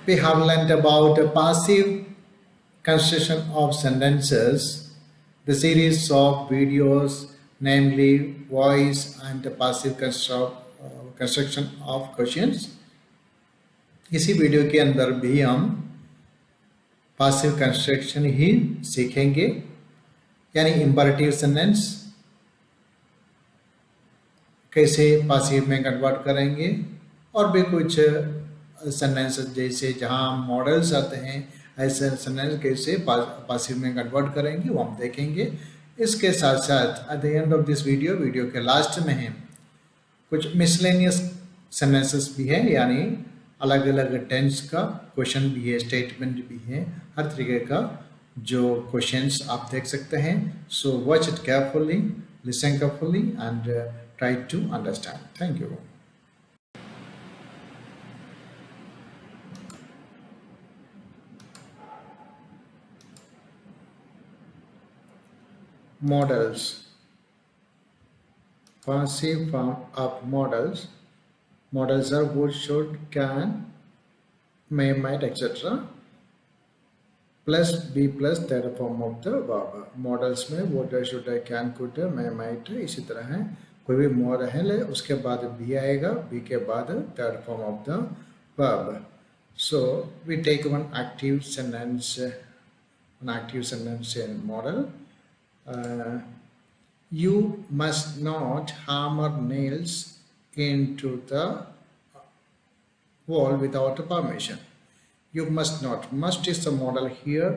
We have learned about the passive construction of sentences, the series of videos, namely voice and the passive construction of questions. इसी video के अंदर भी हम passive construction ही सीखेंगे, यानी imperative sentence कैसे passive में कन्वर्ट करेंगे, और भी कुछ सेंटेंस जैसे जहां मॉडल्स आते हैं ऐसे सेंटेंस कैसे पासिव में कन्वर्ट करेंगे वो हम देखेंगे। इसके साथ साथ at the end of this video के लास्ट में है कुछ मिसलेनियस सेंटेंसेस भी है, यानी अलग अलग टेंस का क्वेश्चन भी है, स्टेटमेंट भी है, हर तरीके का जो क्वेश्चंस आप देख सकते हैं। So watch it carefully, listen carefully and try to understand. Thank you. Models, passive form of models. Models are would, should, can, may, might, etc. plus be plus third form of the verb. Models में would, should, can, could, may, might इसी तरह है। कोई भी mode है ले उसके बाद be आएगा, be के बाद third form of the verb. So we take one active sentence in model. You must not hammer nails into the wall without permission. You must not. Must is the model here.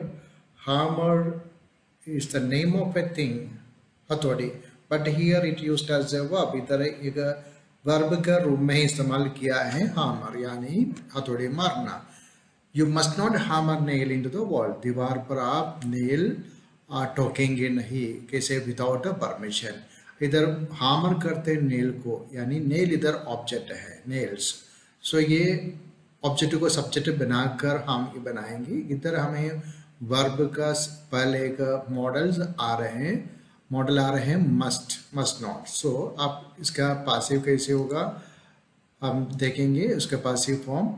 Hammer is the name of a thing, हथौड़ी, but here it used as a verb. इधर एक verb का रूप में इस्तेमाल किया है hammer, यानी हथौड़ी मारना। You must not hammer nail into the wall. दीवार पर आप nail ठोकेंगे नहीं, कैसे? Without a permission. इधर हामर करते नेल को, यानी नेल इधर ऑब्जेक्ट है, नेल्स। सो ये ऑब्जेक्ट को सब्जेक्ट बनाकर हम ये बनाएंगे। इधर हमें वर्ब का पहले एक मॉडल आ रहे हैं मस्ट नॉट। सो आप इसका पासिव कैसे होगा हम देखेंगे। उसका passive form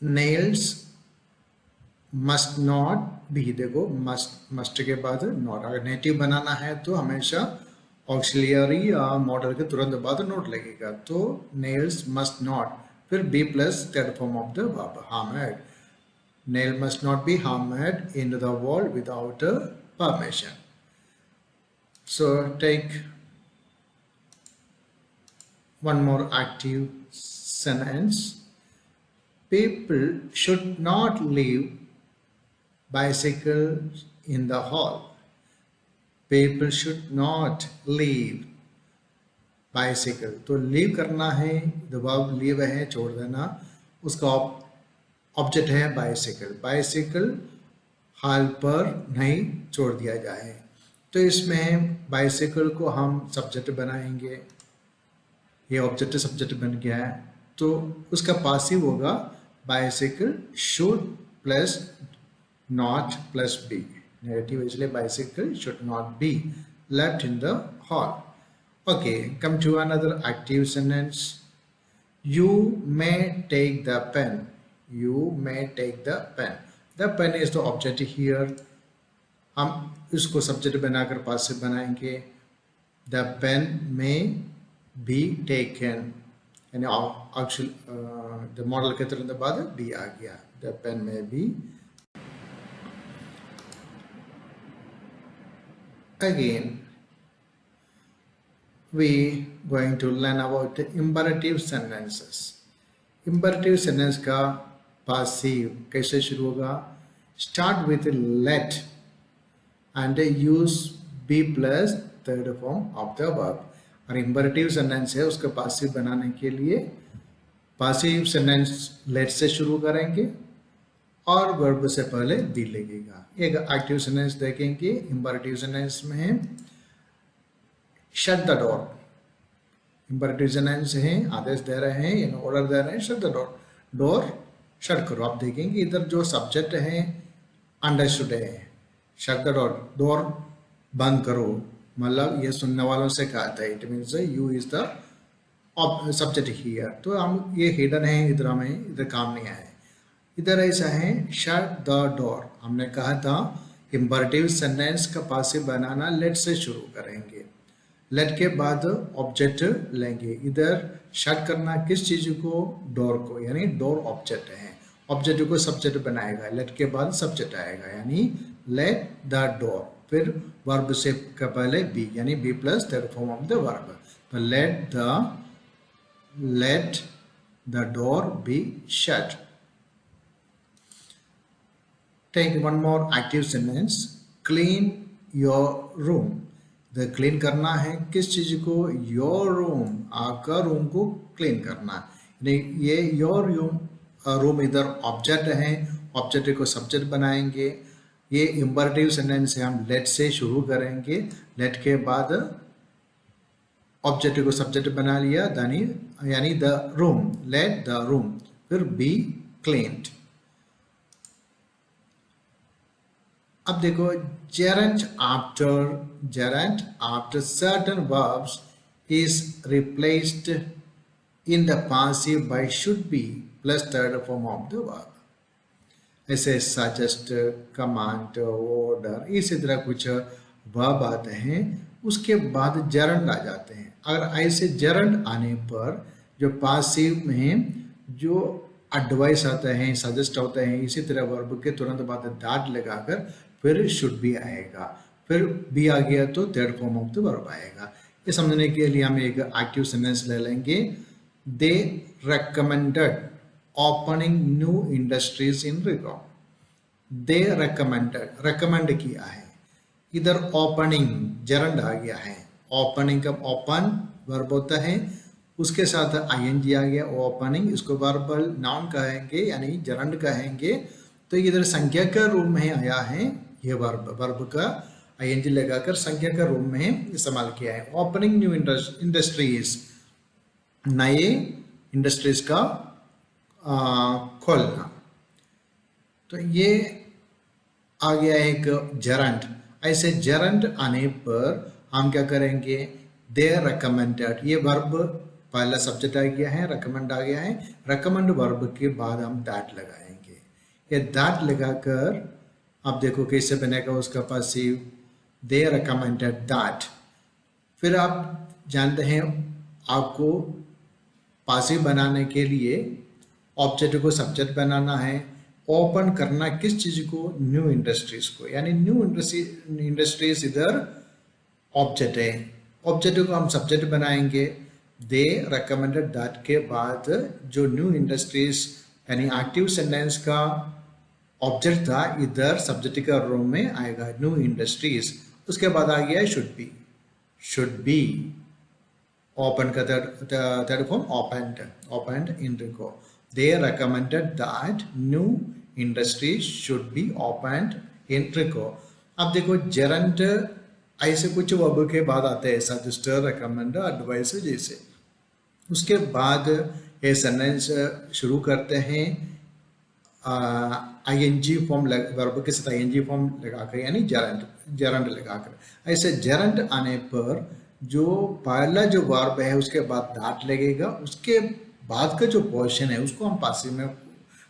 nails must not भी, देखो मस्ट के बाद नॉट। अगर नेटिव बनाना है तो हमेशा ऑक्सिलियरी या मॉडल के तुरंत बाद नोट लगेगा। तो नेल्स मस्ट नॉट, फिर be plus third form of the verb hammered. Nail must not be hammered into the wall without permission. So take one more active sentence. People should not leave bicycles in the hall. People should not leave bicycle. तो leave करना है, दबाव leave है छोड़ देना, उसका object है bicycle. Bicycle हाल पर नहीं छोड़ दिया जाए। तो इसमें बाइसिकल को हम सब्जेक्ट बनाएंगे, ये ऑब्जेक्ट सब्जेक्ट बन गया है। तो उसका पासिव होगा bicycle should plus not plus be. Negative इसलिए bicycle should not be left in the hall. Okay, come to another active sentence. You may take the pen. You may take the pen. The pen is the object here. हम इसको subject बनाकर passive बनाएंगे। The pen may be taken. यानी actually the model के तुरंत बाद be आ गया। The pen may be. Again, we going to learn about the imperative sentences. Imperative sentence का passive कैसे शुरू होगा? Start with let and use be plus third form of the verb. और imperative sentence है, उसका passive बनाने के लिए passive sentence let से शुरू करेंगे और वर्ब से पहले दी लगेगा। एक एक्टिव सेंटेंस देखेंगे। इंपरेटिव सेंटेंस में है shut the door. Imperative sentence है, आदेश दे रहे हैं, ऑर्डर दे रहे हैं, shut the door, door shut करो। आप देखेंगे इधर जो सब्जेक्ट है अंडरस्टूड है, शट द डोर, डोर बंद करो, मतलब ये सुनने वालों से कहा था। It means you is the subject here, तो हम ये हिडन है, इधर हमें इधर काम नहीं आए। इधर ऐसा है शट द डोर, हमने कहा था इम्परेटिव सेंटेंस का पासिव बनाना लेट से शुरू करेंगे, लेट के बाद ऑब्जेक्ट लेंगे। इधर शट करना किस चीज को, डोर को, यानी डोर ऑब्जेक्ट है, ऑब्जेक्ट को सब्जेक्ट बनाएगा, लेट के बाद सब्जेक्ट आएगा, यानी लेट द डोर, फिर वर्ब से का पहले बी, यानी be plus third form of the verb, तो let the door be shut. Take one more active sentence, clean your room. The clean करना है किस चीज को, your room, आपका रूम को क्लीन करना, ये your रूम इधर ऑब्जेक्ट है, ऑब्जेक्ट को सब्जेक्ट बनाएंगे। ये इम्परेटिव सेंटेंस है, हम लेट से शुरू करेंगे, लेट के बाद ऑब्जेक्ट को सब्जेक्ट बना लिया, यानी the room, let the room, फिर बी क्लीन्ड। अब देखो gerund after certain verbs is replaced in the passive by should be plus third form of the verb, ऐसे suggest, command, order, इसी तरह कुछ verb आते हैं, उसके बाद gerund आ जाते हैं। अगर ऐसे gerund आने पर जो पासिव में जो एडवाइस आता है, सजेस्ट होता है, इसी तरह वर्ब के तुरंत बाद दैट लगाकर फिर शुड बी आएगा, फिर बी आ गया तो third form of the verb आएगा। ये समझने के लिए हम एक एक्टिव सेंटेंस ले लेंगे, they recommended opening new industries in Rico. They recommended, recommend किया है, इधर ओपनिंग जरंड आ गया है, ओपनिंग का ओपन वर्ब होता है, उसके साथ आईएनजी आ गया, ओपनिंग, इसको वर्बल नाउन कहेंगे यानी जरंड कहेंगे, तो इधर संख्या का रूप में आया है, ये वर्ब का आईएनजी लगाकर संख्या का रूप में इस्तेमाल किया है। ओपनिंग न्यू इंडस्ट्रीज, नए इंडस्ट्रीज का खोलना, तो ये आ गया एक जरंड। ऐसे जरंड आने पर हम क्या करेंगे, दे रेकमेंडेड, ये वर्ब पहला सब्जेक्ट आ गया है, रेकमेंड आ गया है, रेकमेंड वर्ब के बाद हम दैट लगाएंगे, ये दैट लगाकर आप देखो कैसे बनेगा उसका पासिव, दे रेकमेंडेड दैट। फिर आप जानते हैं आपको पासिव बनाने के लिए ऑब्जेक्ट को सब्जेक्ट बनाना है, ओपन करना किस चीज को, न्यू इंडस्ट्रीज को, यानी न्यू इंडस्ट्रीज इधर ऑब्जेक्ट है, ऑब्जेक्ट को हम सब्जेक्ट बनाएंगे, दे रेकमेंडेड दैट के बाद जो न्यू इंडस्ट्रीज यानी एक्टिव सेंटेंस का ऑब्जेक्ट था इधर सब्जेक्ट का रूम में आएगा, न्यू इंडस्ट्रीज, उसके बाद आ गया शुड बी, ओपन का third form opened in Rico, they recommended that new industries should be opened in Rico. अब देखो जरंड ऐसे कुछ वर्ब के बाद आते हैं, सजेस्ट, रेकमेंड, एडवाइस जैसे, उसके बाद ये सेंटेंस शुरू करते हैं आईएनजी फॉर्म, वर्ब के साथ आईएनजी फॉर्म लगाकर, यानी जरंड लगाकर। ऐसे जरंड आने पर जो पहला जो वर्ब है उसके बाद दैट लगेगा, उसके बाद का जो पोर्शन है उसको हम पासिव में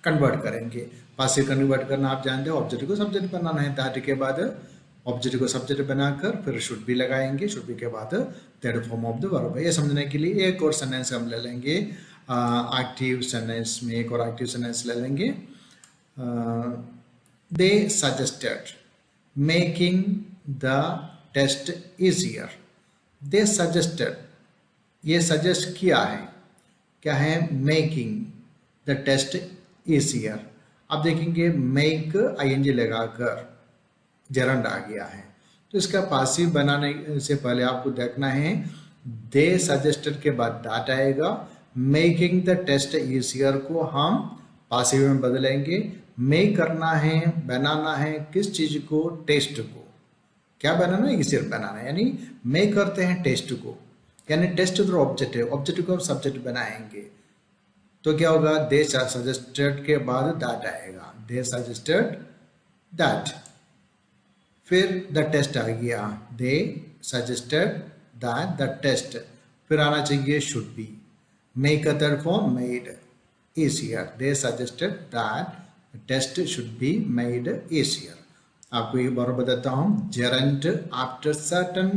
कन्वर्ट करेंगे। पासिव कन्वर्ट करना आप जानते हो, ऑब्जेक्ट को सब्जेक्ट बनाना है, दैट के बाद ऑब्जेक्ट को सब्जेक्ट बनाकर फिर शुड बी लगाएंगे, शुड बी के बाद third form of the verb है। ये समझने के लिए एक और सेंटेंस हम ले लेंगे, एक्टिव सेंटेंस में एक और एक्टिव सेंटेंस ले लेंगे, they suggested making the test easier। they suggested, ये सजेस्ट किया है, क्या है, making the test easier। अब देखेंगे make आईएनजी लगाकर जरंड आ गया है, तो इसका पासिव बनाने से पहले आपको देखना है, they suggested के बाद दैट आएगा, making the test easier को हम पासिव में बदलेंगे, मेक करना है, बनाना है किस चीज को, टेस्ट को, क्या बनाना है, सिर्फ बनाना है, यानी मेक करते हैं टेस्ट को, यानी टेस्ट तो ऑब्जेक्ट है, ऑब्जेक्ट को सब्जेक्ट बनाएंगे, तो क्या होगा, दे सजेस्टेड के बाद दैट आएगा, दे सजेस्टेड दैट, फिर द टेस्ट आ गया, they suggested that the test, फिर आना चाहिए should be, make a third form, made easier. They suggested that the test should be made easier. आपको एक बार बताता हूँ, gerund after certain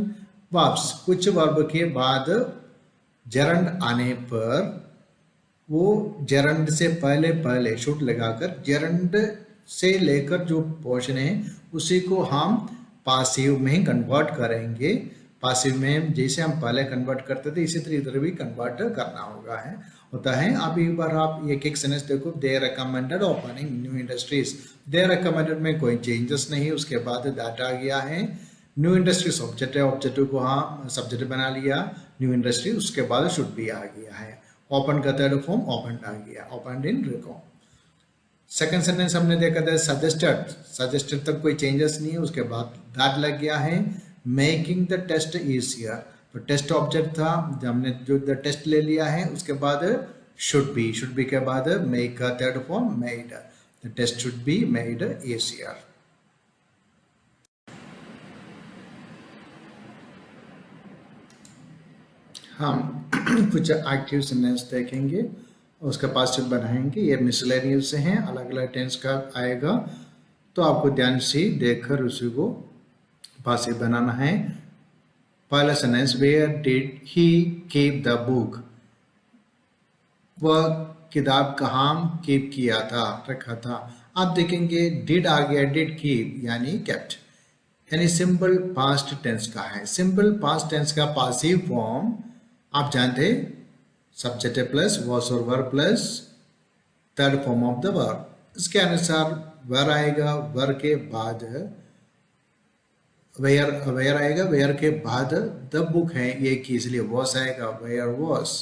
verbs, कुछ वर्ब के बाद gerund आने पर वो gerund से पहले पहले should लगाकर gerund से लेकर जो पोर्शन है उसी को हम पासिव में कन्वर्ट करेंगे। पासिव में जैसे हम पहले कन्वर्ट करते थे इसी तरह इधर भी कन्वर्ट करना होता है। अब एक बार आप एक सेंटेंस देखो, दे रिकमेंडेड ओपनिंग न्यू इंडस्ट्रीज। दे रिकमेंडेड में कोई चेंजेस नहीं, उसके बाद दैट आ गया है। न्यू इंडस्ट्रीज ऑब्जेक्ट है, ऑब्जेक्ट को हाँ सब्जेक्ट बना लिया, न्यू इंडस्ट्री, उसके बाद शुड बी आ गया है। ओपन का थर्ड फॉर्म ओपन आ गया, ओपन इन रिकॉम। सेकंड सेंटेंस हमने देखा था सजेस्टेड तक कोई चेंजेस नहीं है, उसके बाद दैट लग गया है। मेकिंग द टेस्ट इजियर, तो टेस्ट ऑब्जेक्ट था, हमने जो द टेस्ट ले लिया है, उसके बाद शुड बी के बाद मेक का third form made, the test should be made easier. हम कुछ एक्टिव सेंटेंस देखेंगे, उसका पासिव बनाएंगे। ये मिसलेनियस से हैं, अलग अलग टेंस का आएगा, तो आपको ध्यान से देखकर उसी को पासिव बनाना है। पहला sentence, where did he keep the book, वह किताब कहाँ कीप किया था, रखा था। आप देखेंगे डिड आ गया, डिड कीप यानी केप्ट, यानी सिंपल पास्ट टेंस का है। सिंपल पास्ट टेंस का पासिव फॉर्म आप जानते हैं, सब्जेक्ट प्लस वॉस और वर plus third form of the verb. इसके अनुसार वर आएगा, वर के बाद वेयर आएगा, वेयर के बाद द बुक है ये की, इसलिए वॉस आएगा, वेयर वॉस।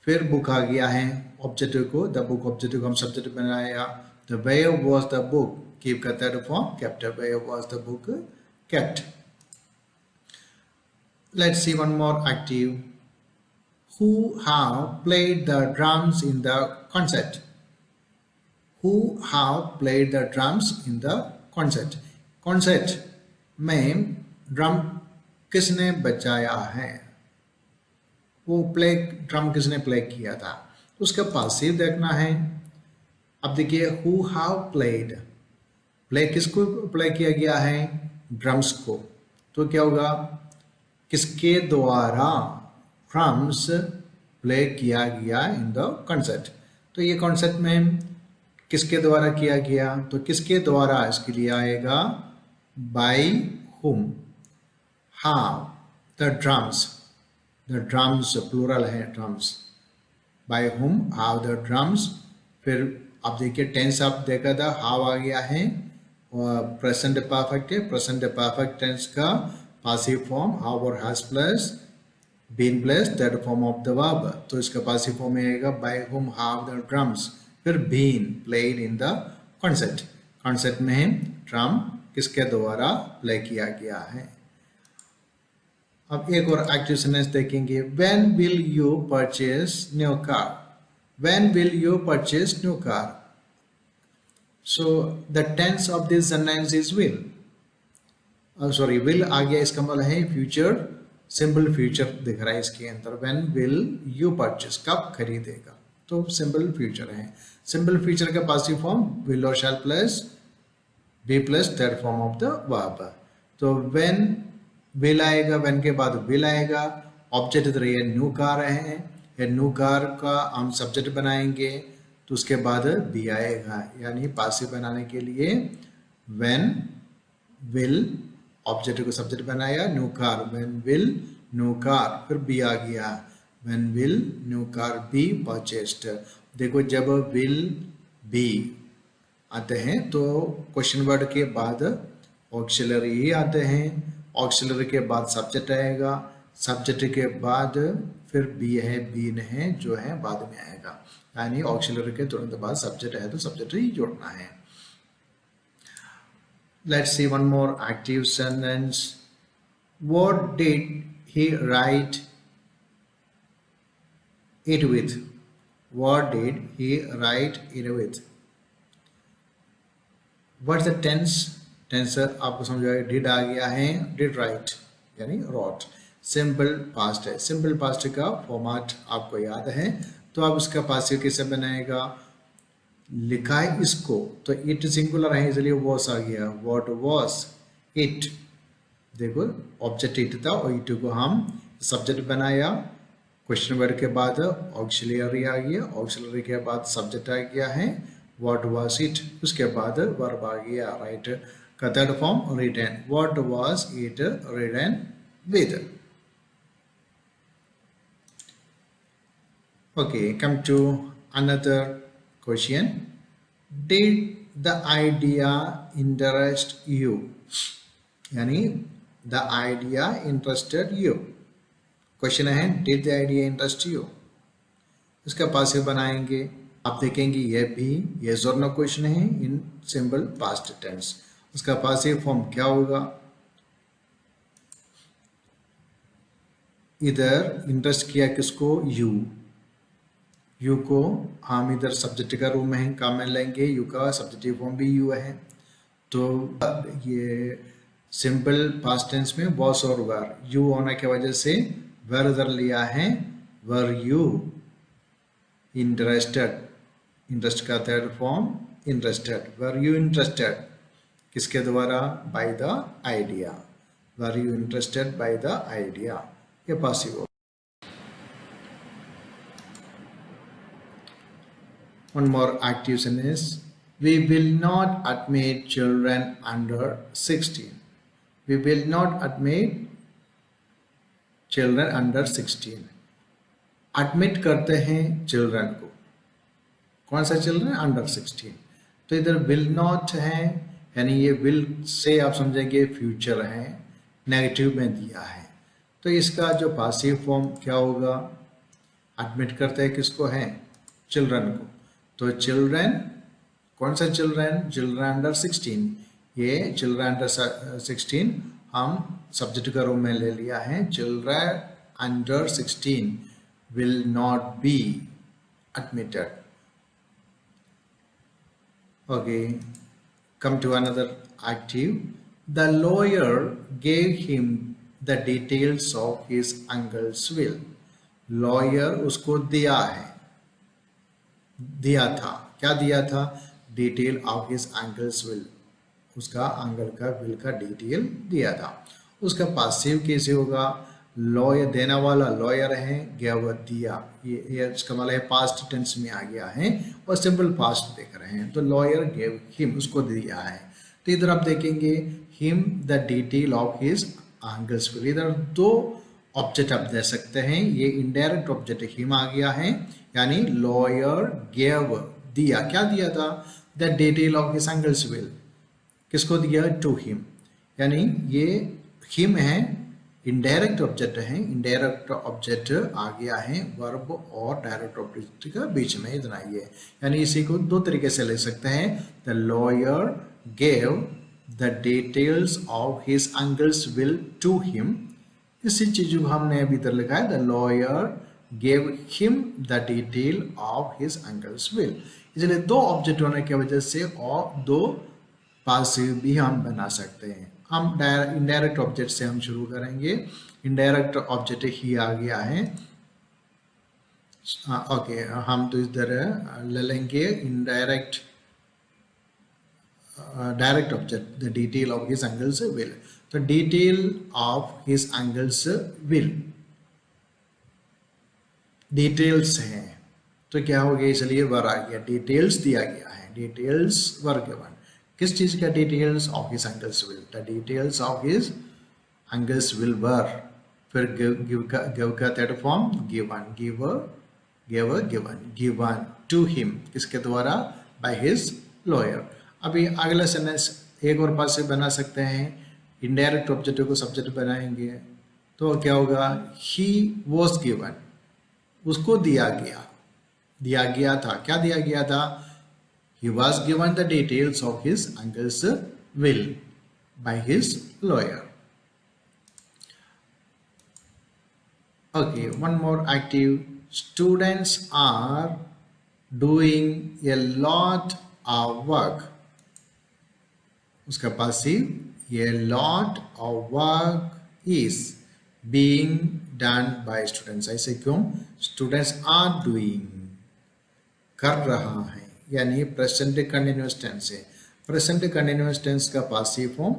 फिर बुक आ गया है, ऑब्जेक्टिव को द बुक, ऑब्जेक्टिव को हम सब्जेक्ट बनाया, the where was the book, keep का third form kept, where was the book kept. Let's see one more active. Who have played the drums in the concert? Who have played the drums in the concert? Concert में drum किसने बजाया है, वो drum किसने play किया था, उसका passive देखना है। अब देखिए who have played, प्ले किसको प्ले किया गया है, ड्रम्स को, तो क्या होगा, किसके द्वारा ड्रम्स प्ले किया गया इन द कॉन्सर्ट। तो ये कॉन्सर्ट में किसके द्वारा किया गया, तो किसके द्वारा इसके लिए आएगा बाय हुम। हाँ द ड्रम्स प्लूरल है drums, bye whom have the drums. फिर आप देखिए टेंस आप देखा था, हाउ आ गया है और प्रेजेंट परफेक्ट है, प्रेजेंट परफेक्ट टेंस का पासिव फॉर्म हाउ और has plus been plus third form of the verb, तो इसका पासिव फॉर्म में आएगा by whom have the drums. फिर been played in the concert, concert में ड्रम किसके द्वारा प्ले किया गया है। अब एक और एक्टिव सेंटेंस देखेंगे, when will you purchase new car, when will you purchase new car. So the tense of this sentence is will, sorry will आ गया, इसका मतलब है फ्यूचर, सिंपल फ्यूचर दिख रहा है इसके अंदर। व्हेन विल यू परचेज, कब खरीदेगा, तो सिंपल फ्यूचर है। सिंपल फ्यूचर का पासिव फॉर्म विल और shall plus be plus third form of the verb. तो व्हेन विल आएगा, व्हेन के बाद विल आएगा, ऑब्जेक्ट इधर ये न्यू कार है, ये न्यू कार का हम सब्जेक्ट बनाएंगे, तो उसके बाद बी आएगा, यानी पासिव बनाने के लिए व्हेन विल ऑब्जेक्ट को सब्जेक्ट बनाया, new car, when will new car, फिर बी आ गया, when will new car B purchased. देखो जब विल बी आते हैं तो क्वेश्चन वर्ड के बाद ऑक्सिलरी ही आते हैं, ऑक्सिलरी के बाद सब्जेक्ट आएगा, सब्जेक्ट के बाद फिर बी है, बीन है जो है बाद में आएगा, यानी ऑक्सिलरी के तुरंत बाद सब्जेक्ट है तो सब्जेक्ट ही जोड़ना है। Let's see one more active sentence. What did he write it with? What did he write it with? What's the tense? Tense आपको समझ आएगा, did आ गया है, did write यानी wrote। सिंपल पास्ट है। सिंपल पास्ट का फॉर्मेट आपको याद है, तो आप इसका पासिव कैसे बनाएगा? लिखा है इसको, तो इट सिंगुलर है इसलिए वॉस आ गया, व्हाट वॉस इट। देखो ऑब्जेक्ट इट था और इट को हम सब्जेक्ट बनाया, क्वेश्चन वर्ड के बाद ऑक्सिलरी आ गया, ऑक्सिलरी के बाद सब्जेक्ट आ गया है व्हाट वाज इट, उसके बाद वर्ब आ गया राइट का third form written, what was it written with. Okay, come to another question. Did the idea interest you? यानी the idea interested you. Question है did the idea interest you? इसका passive बनाएंगे, आप देखेंगे ये भी yes और no क्वेश्चन है इन सिंपल पास्ट टेंस। उसका पासिव फॉर्म क्या होगा? इधर इंटरेस्ट किया किसको? यू। यू को हम इधर सब्जेक्ट का रूम में काम में लेंगे, यू का सब्जेक्टिव फॉर्म भी यू है, तो ये सिंपल पास्ट टेंस में वॉस और वर, यू होने की वजह से वर इधर लिया है, वर यू इंटरेस्टेड, इंटरेस्ट का third form interested, were you interested किसके द्वारा? By the idea, were you interested by the idea, ये passive. One more active sentence. We will not admit children under 16. We will not admit children under 16. Admit करते हैं children को, कौन सा children? Under 16। तो इधर will not है, यानी ये will से आप समझेंगे फ्यूचर है, नेगेटिव में दिया है, तो इसका जो पासिव फॉर्म क्या होगा? एडमिट करते हैं किसको है? चिल्ड्रन को, तो चिल्ड्रन कौन सा चिल्ड्रन? Children under 16। ये चिल्ड्रन अंडर 16 हम सब्जेक्ट का रूम में ले लिया है, children under 16 will not be admitted. Okay, come to another active. The lawyer gave him the details of his uncle's will. Lawyer उसको दिया है, दिया था, क्या दिया था? Detail of his uncle's will, उसका अंकल का विल का डिटेल दिया था। उसका पासिव कैसे होगा? लॉयर देने वाला लॉयर है, गेव दिया, ये इसका मतलब है पास्ट टेंस में आ गया है और सिंपल पास्ट देख रहे हैं, तो लॉयर गेव हिम, उसको दिया है। तो इधर आप देखेंगे him the detail of his uncle's will, इधर दो ऑब्जेक्ट आप दे सकते हैं, ये इनडायरेक्ट ऑब्जेक्ट हिम आ गया है, यानी लॉयर गेव दिया, क्या दिया था? The detail of his uncle's will, किसको दिया? टू हिम, यानी ये हिम है, इनडायरेक्ट ऑब्जेक्ट है, इनडायरेक्ट ऑब्जेक्ट आ गया है वर्ब और डायरेक्ट ऑब्जेक्ट का बीच में इतना ही है, यानी इसी को दो तरीके से ले सकते हैं। The lawyer gave the details of his uncle's will to him, इसी चीज को हमने अभी इधर लिखा है, the lawyer gave him the detail of his uncle's will। इसलिए दो ऑब्जेक्ट होने की वजह से और दो पासिव भी हम बना सकते हैं। हम इनडायरेक्ट ऑब्जेक्ट से हम शुरू करेंगे, इनडायरेक्ट ऑब्जेक्ट ही आ गया है। ओके, हम तो इधर ले लेंगे indirect direct object, the detail of his uncle's will, तो detail of his uncle's will details हैं, तो क्या हो गया? इसलिए वर आ गया, डिटेल्स दिया गया है, डिटेल्स वर गिवन, किस चीज का? Details of his uncle's will, the details of his uncle's will were, फिर गिव का third form given, given, given to him, किसके द्वारा? By his lawyer. अभी अगला सेंटेंस एक और पास से बना सकते हैं, इनडायरेक्ट ऑब्जेक्ट को सब्जेक्ट बनाएंगे, तो क्या होगा? ही वॉज गिवन, उसको दिया गया था, क्या दिया गया था? He was given the details of his uncle's will by his lawyer। Okay, one more active। Students are doing a lot of work। उसका passive, a lot of work is being done by students. ऐसे क्यों? Students are doing, कर रहा है, यानी present continuous tense है। Present continuous tense का passive form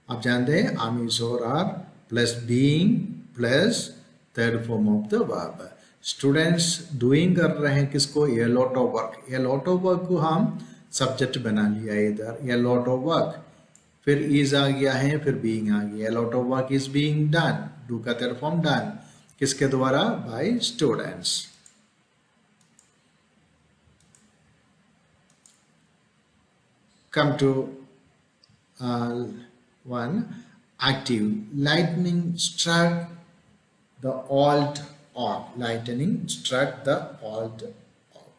आप जानते हैं, am is or are plus being plus third form of the verb. Students doing कर रहे हैं किसको? ये लॉट ऑफ वर्क। ये लॉट ऑफ वर्क को हम सब्जेक्ट बना लिया इधर, ये लॉट ऑफ वर्क, फिर इज आ गया है, फिर बीइंग आ गया। Lot of work is being done, do का थर्ड फॉर्म डन, किसके द्वारा? By students. Come to one active. Lightning struck the old oak. Lightning struck the old oak.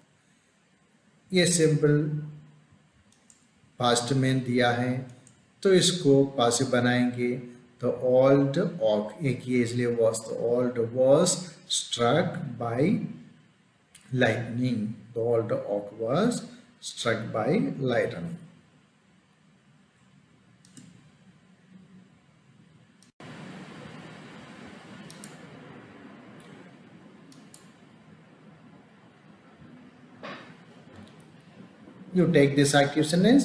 ये simple past में दिया है तो इसको पासिव बनाएंगे। The old oak, एक ये इसलिए was, the old was struck by lightning. The old oak was struck by lightning. You take this active sentence.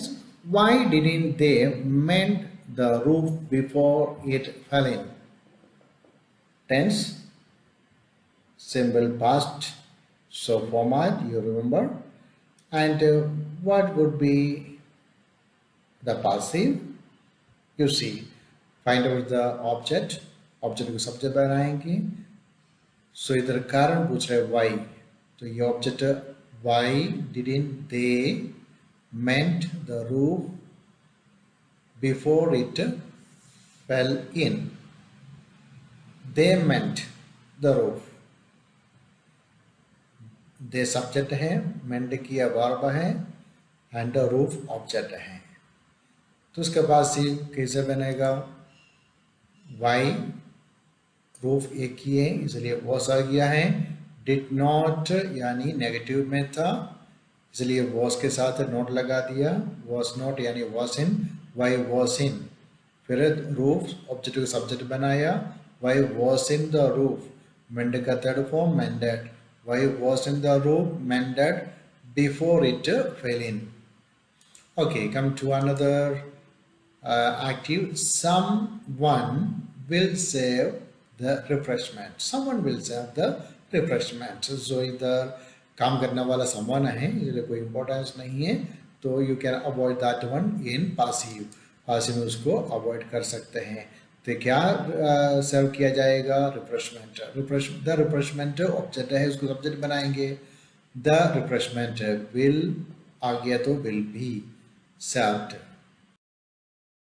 Why didn't they mend the roof before it fell in? Tense, simple past, so format you remember. And what would be the passive? You see, find out the object. Object को subject बनाएंगे. So इधर कारण पूछ रहे why. तो ये object why didn't they mend the roof before it fell in? They mend the roof. They subject है, mend किया verb है, and the roof object है। तो उसके बाद सी कैसे बनेगा? why, roof एक ही है इसलिए was आ गया है। did not यानी नेगेटिव में था इसलिए was के साथ नोट लगा दिया। was not यानी was in, why was in। फिर roof ऑब्जेक्ट को सब्जेक्ट बनाया, why was in the roof, mend का third form mended, why was in the roof, mended before it fell in। Okay, come to another active. Someone will save the refreshment. Someone will save the refreshment. So इधर काम करने वाला someone है, इसलिए कोई importance नहीं है, तो you can avoid that one in passive। passive में उसको avoid कर सकते हैं। तो क्या सर्व किया जाएगा? रिफ्रेशमेंट। द रिफ्रेशमेंट ऑब्जेक्ट है, उसको सब्जेक्ट बनाएंगे। द रिफ्रेशमेंट विल आ गया तो विल बी सर्व्ड।